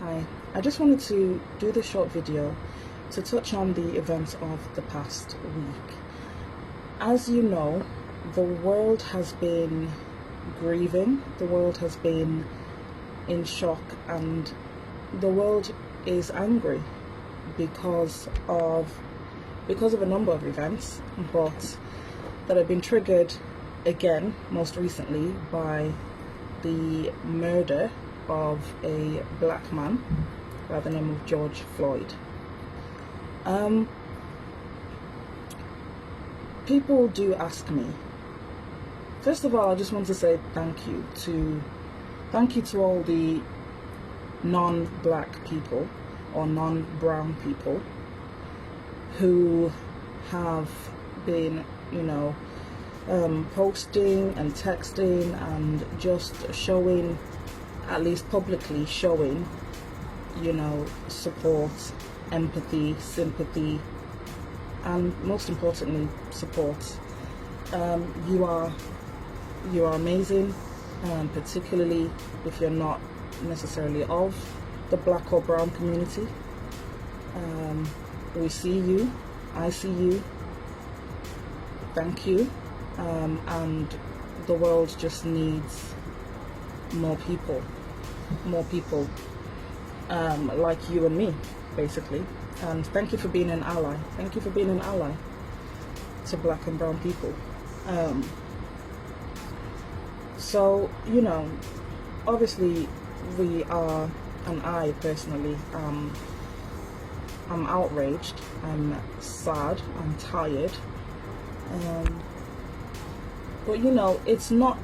Hi, I just wanted to do this short video to touch on the events of the past week. As you know, the world has been grieving, the world has been in shock, and the world is angry because of a number of events, but that have been triggered again, most recently, by the murder of a black man by the name of George Floyd. People do ask me. First of all, I just want to say thank you to all the non-black people or non-brown people who have been, posting and texting and just showing, at least publicly showing, support, empathy, sympathy, and most importantly, support. You are amazing, particularly if you're not necessarily of the black or brown community. We see you, I see you, thank you, and the world just needs more people like you and me, basically. And thank you for being an ally. Thank you for being an ally to black and brown people. So, obviously we are, and I personally, I'm outraged, I'm sad, I'm tired. But it's not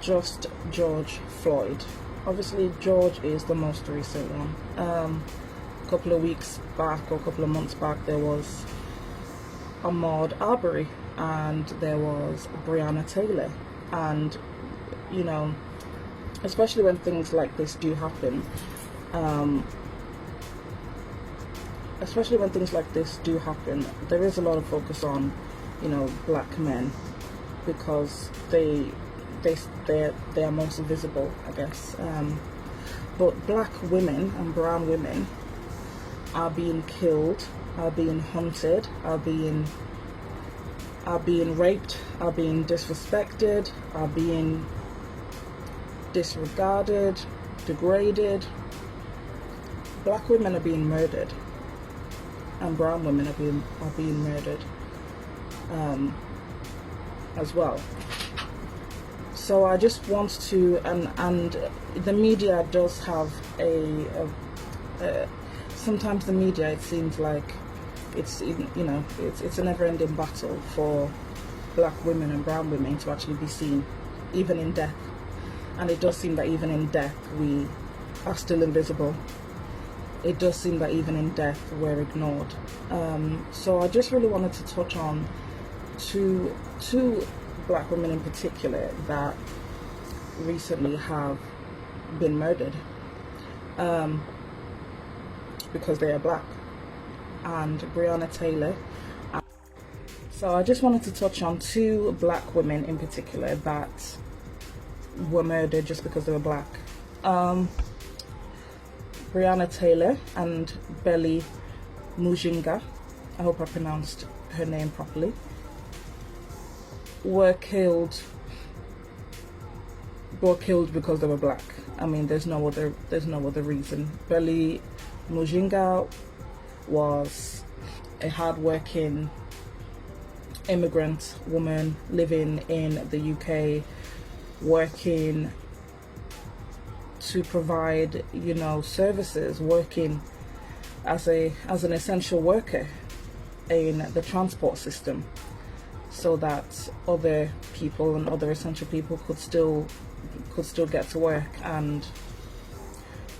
just George Floyd. Obviously George is the most recent one. A couple of weeks back or a couple of months back, there was Ahmaud Arbery and there was Breonna Taylor, and especially when things like this do happen, there is a lot of focus on black men because they are most visible, I guess. But black women and brown women are being killed, are being hunted, are being raped, are being disrespected, are being disregarded, degraded. Black women are being murdered, and brown women are being murdered as well. So I just want to, and the media does have sometimes the media, it seems like it's a never-ending battle for black women and brown women to actually be seen, even in death. And it does seem that even in death we are still invisible. It does seem that even in death we're ignored. So I just really wanted to touch on two black women in particular that recently have been murdered because they are black, and Breonna Taylor. So I just wanted to touch on two black women in particular that were murdered just because they were black. Breonna Taylor and Belly Mujinga, I hope I pronounced her name properly, were killed because they were black. I mean, there's no other reason. Belly Mujinga was a hard-working immigrant woman living in the UK, working to provide services, working as an essential worker in the transport system, so that other people and other essential people could still get to work. And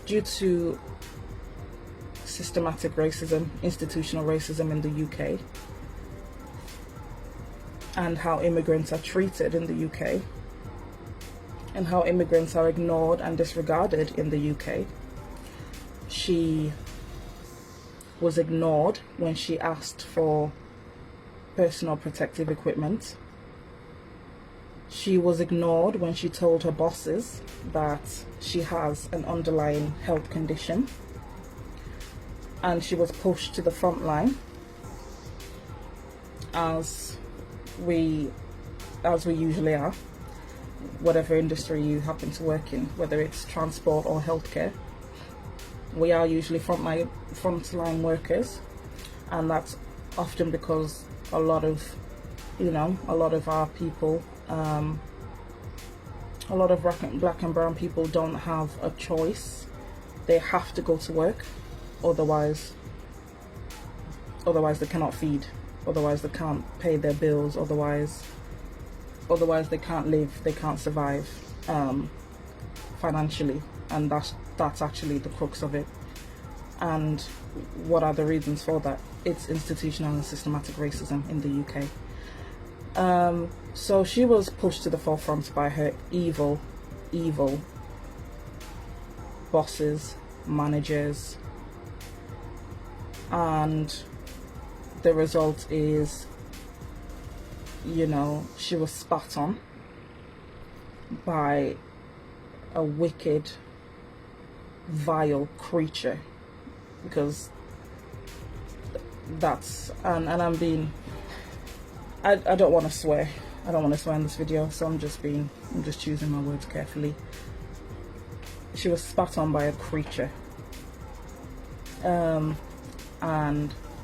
due to systematic racism, institutional racism in the UK, and how immigrants are treated in the UK, and how immigrants are ignored and disregarded in the UK, she was ignored when she asked for personal protective equipment. She was ignored when she told her bosses that she has an underlying health condition, and she was pushed to the front line, as we usually are, whatever industry you happen to work in, whether it's transport or healthcare. We are usually frontline workers, and that's often because a lot of our people, a lot of black and brown people don't have a choice. They have to go to work, otherwise they cannot feed, otherwise they can't pay their bills, otherwise they can't live, they can't survive financially, and that's actually the crux of it. And what are the reasons for that? It's institutional and systematic racism in the UK. So she was pushed to the forefront by her evil bosses, managers, and the result is, she was spat on by a wicked, vile creature, because that's, and I'm being, I don't want to swear. I don't want to swear in this video, so I'm just choosing my words carefully. She was spat on by a creature. And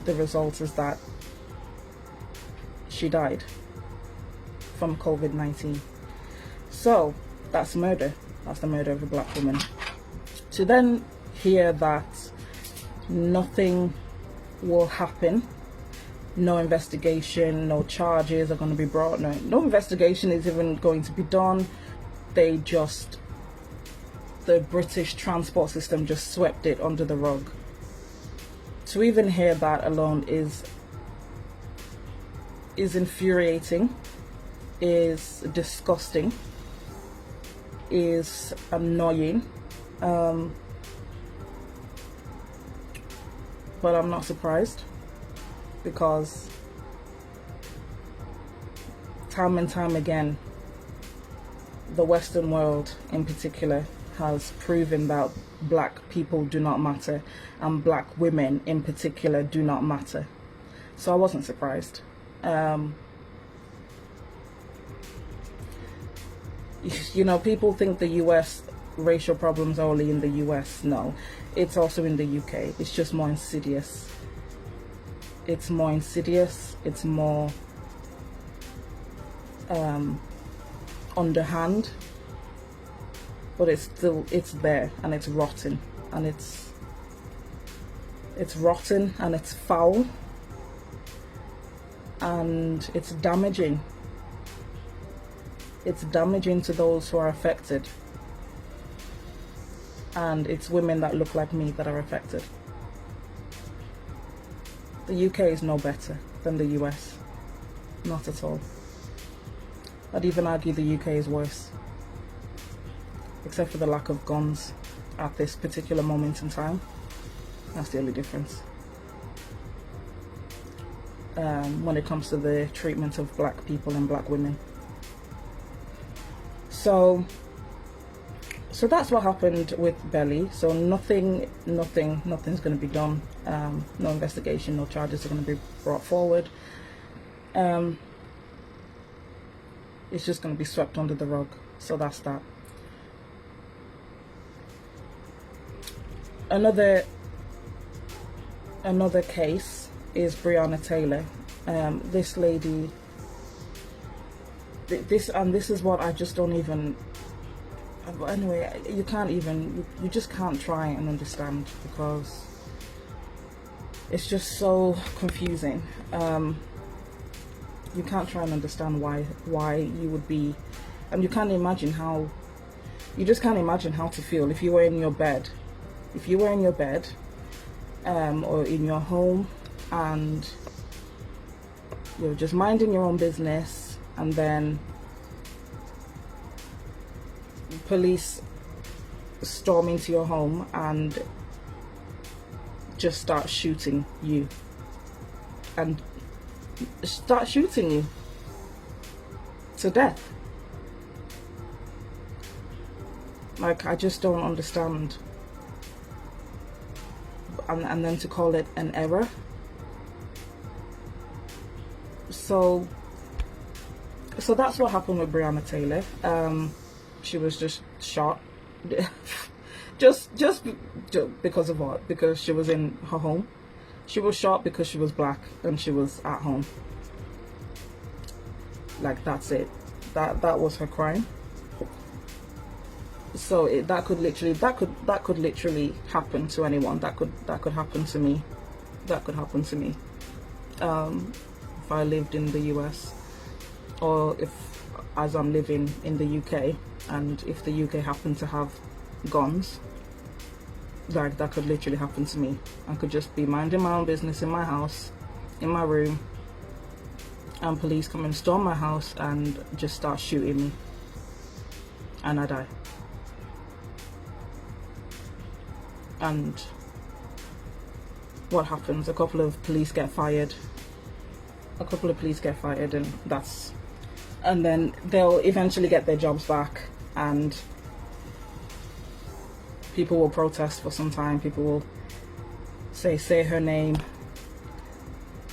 the result is that she died from COVID-19. So that's murder. That's the murder of a black woman. To then hear that nothing will happen, no investigation, no charges are going to be brought, no investigation is even going to be done. The British transport system just swept it under the rug. To even hear that alone is infuriating, is disgusting, is annoying, but I'm not surprised, because time and time again, the Western world in particular has proven that black people do not matter, and black women in particular do not matter. So I wasn't surprised. People think the US racial problems are only in the US. No, it's also in the UK. It's just more insidious. It's more insidious, it's more underhand, but it's there, and it's rotten, and it's rotten, and it's foul, and it's damaging. It's damaging to those who are affected, and it's women that look like me that are affected. The UK is no better than the US, not at all. I'd even argue the UK is worse, except for the lack of guns at this particular moment in time. That's the only difference. When it comes to the treatment of black people and black women. So that's what happened with Belly. So nothing's going to be done. No investigation, no charges are going to be brought forward. It's just going to be swept under the rug. So that's that. Another case is Breonna Taylor. This lady, this is what I just don't even, anyway, you just can't try and understand, because it's just so confusing. You can't try and understand why you would be, and you just can't imagine how to feel if you were in your bed, or in your home, and you're just minding your own business, and then police storm into your home and just start shooting you, to death. Like, I just don't understand. And then to call it an error. So that's what happened with Breonna Taylor. She was just shot. just because of what? Because she was in her home. She was shot because she was black and she was at home. Like, that's it. That was her crime. So that could literally happen to anyone. That could happen to me. That could happen to me. If I lived in the US, or as I'm living in the UK, and if the UK happened to have guns, like, that could literally happen to me. I could just be minding my own business in my house, in my room, and police come and storm my house and just start shooting me, and I die. And what happens? A couple of police get fired, and then they'll eventually get their jobs back, and people will protest for some time. People will say her name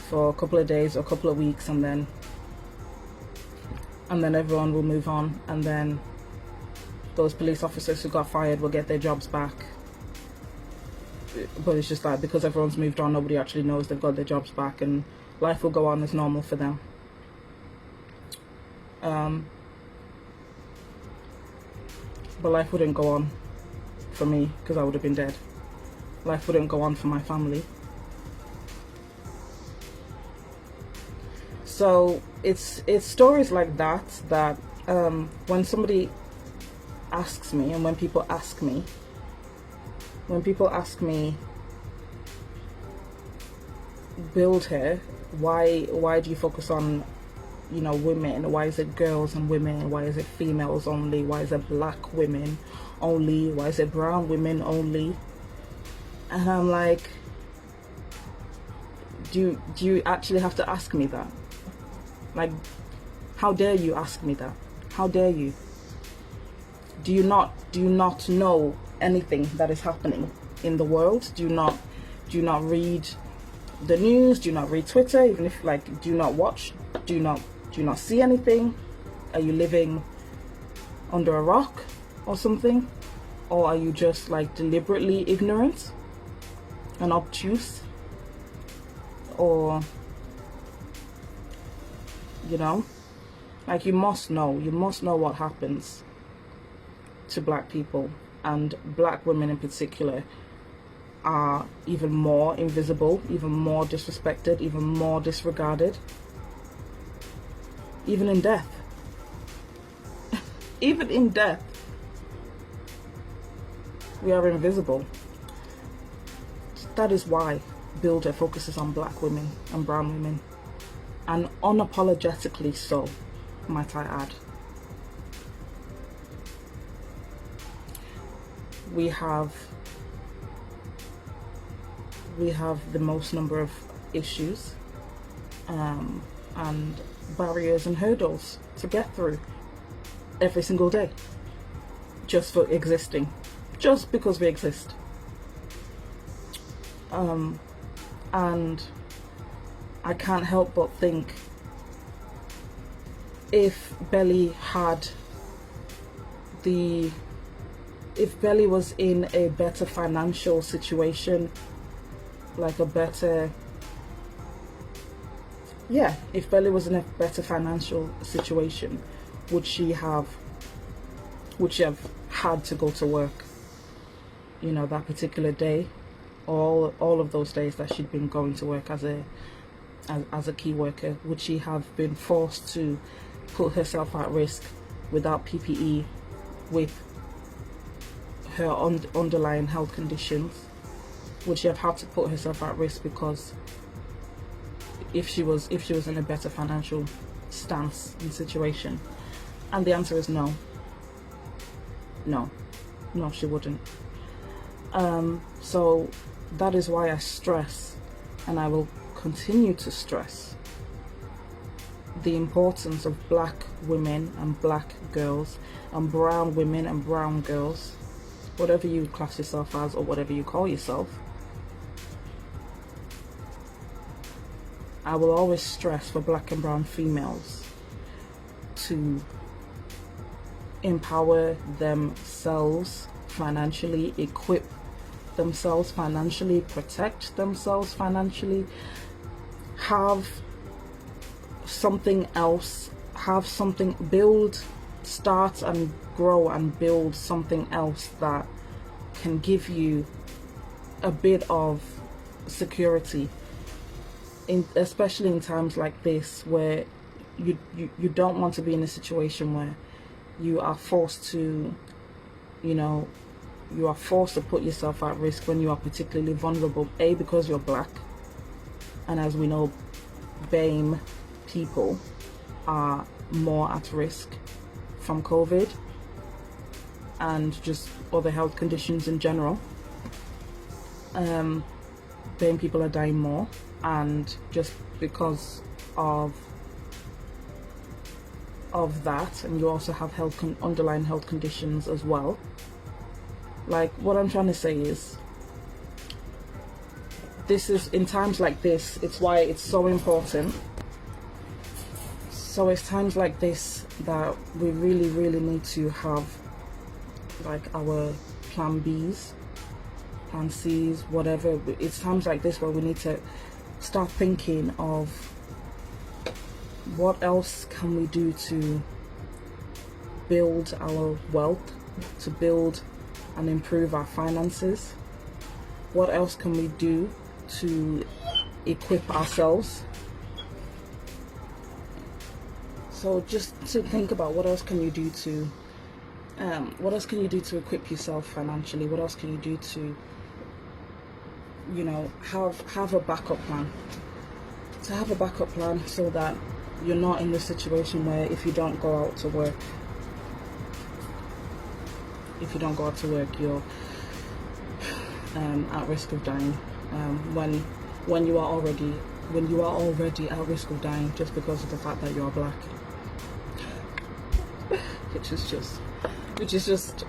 for a couple of days or a couple of weeks, and then everyone will move on, and then those police officers who got fired will get their jobs back. But it's just like, because everyone's moved on, nobody actually knows they've got their jobs back, and life will go on as normal for them. But life wouldn't go on for me, because I would have been dead. Life wouldn't go on for my family. So it's stories like that when somebody asks me, and when people ask me, BuildHer, why do you focus on, women? Why is it girls and women? Why is it females only? Why is it black women only? Why is it brown women only? And I'm like, do you actually have to ask me that? Like, how dare you ask me that? How dare you? Do you not know anything that is happening in the world? Do you not read the news? Do you not read Twitter? Even if, like, do you not watch? Do you not see anything? Are you living under a rock or something? Or are you just, like, deliberately ignorant and obtuse? Or, like, you must know what happens to black people, and black women in particular are even more invisible, even more disrespected, even more disregarded, even in death. Even in death, we are invisible. That is why BuildHer focuses on black women and brown women, and unapologetically so, might I add. We have the most number of issues and barriers and hurdles to get through every single day, just for existing, just because we exist. And I can't help but think, if Belly was in a better financial situation, if Belly was in a better financial situation, would she have had to go to work, that particular day, all of those days that she'd been going to work as a key worker? Would she have been forced to put herself at risk without PPE, with her underlying health conditions? Would she have had to put herself at risk because if she was in a better financial stance and situation? And the answer is no, she wouldn't. So that is why I stress, and I will continue to stress, the importance of black women and black girls, and brown women and brown girls, whatever you class yourself as or whatever you call yourself, I will always stress for black and brown females to empower themselves financially, equip themselves financially, protect themselves financially, have something else, start and grow and build something else that can give you a bit of security, especially in times like this where you don't want to be in a situation where you are forced to, you are forced to put yourself at risk when you are particularly vulnerable, because you're black, and as we know, BAME people are more at risk from COVID and just other health conditions in general. BAME people are dying more, and just because of that, and you also have underlying health conditions as well. Like, what I'm trying to say is, this is, in times like this, it's why it's so important. So it's times like this that we really need to have like our plan Bs, plan Cs, whatever. It's times like this where we need to start thinking of what else can we do to build our wealth, to build and improve our finances. What else can we do to equip ourselves? So just to think about what else can you do to equip yourself financially? What else can you do to, have a backup plan? To have a backup plan so that you're not in the situation where if you don't go out to work, you're at risk of dying. When you are already at risk of dying just because of the fact that you are black, which is just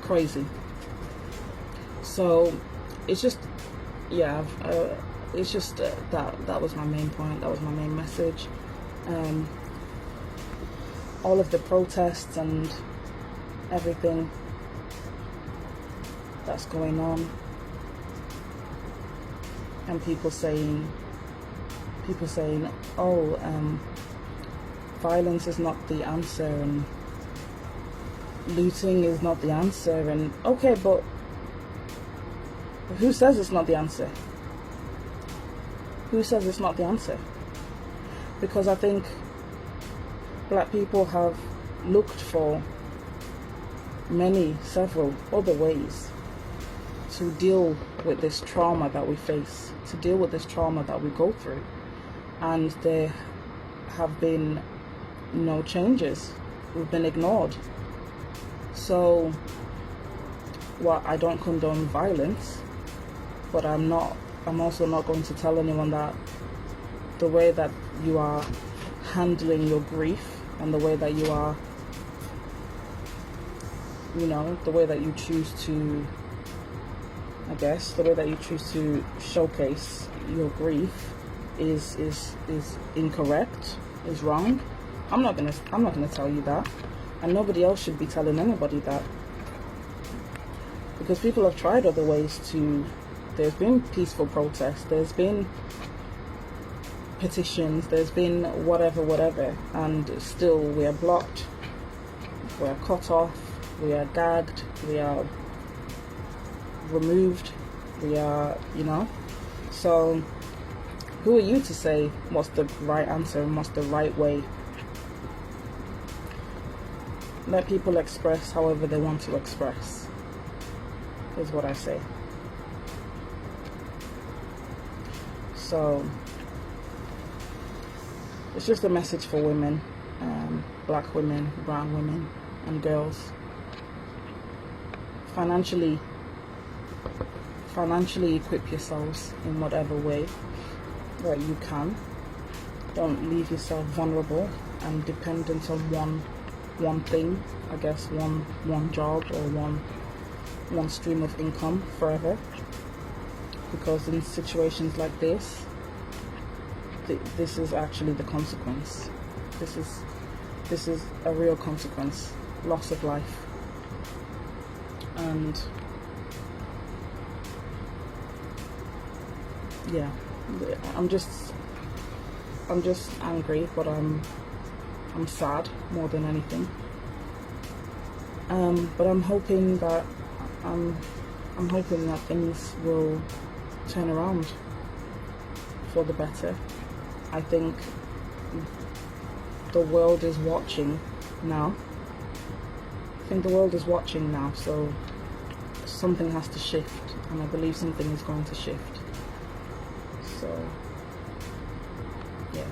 crazy. So it's just, it's just that was my main point. That was my main message. All of the protests and everything that's going on, and people saying, oh, violence is not the answer, and looting is not the answer, and okay, but who says it's not the answer? Who says it's not the answer? Because I think black people have looked for several other ways to deal with this trauma that we face, to deal with this trauma that we go through, and there have been no changes. We've been ignored. So, I don't condone violence, but I'm also not going to tell anyone that the way that you are handling your grief and the way that you are, the way that you choose to, the way that you choose to showcase your grief is incorrect, is wrong. I'm not gonna tell you that, and nobody else should be telling anybody that, because people have tried other ways to. There's been peaceful protests, there's been petitions, there's been whatever, and still we are blocked, we are cut off, we are gagged, we are removed, we are, so who are you to say what's the right answer and what's the right way? Let people express however they want to express, is what I say. So it's just a message for women, black women, brown women, and girls. Financially equip yourselves in whatever way that you can. Don't leave yourself vulnerable and dependent on one one thing, I guess, one job or one stream of income forever, because in situations like this, this is actually the consequence. This is a real consequence, loss of life. And yeah, I'm just angry, but I'm sad more than anything. But I'm hoping that things will turn around for the better. I think the world is watching now. So something has to shift, and I believe something is going to shift. So yeah.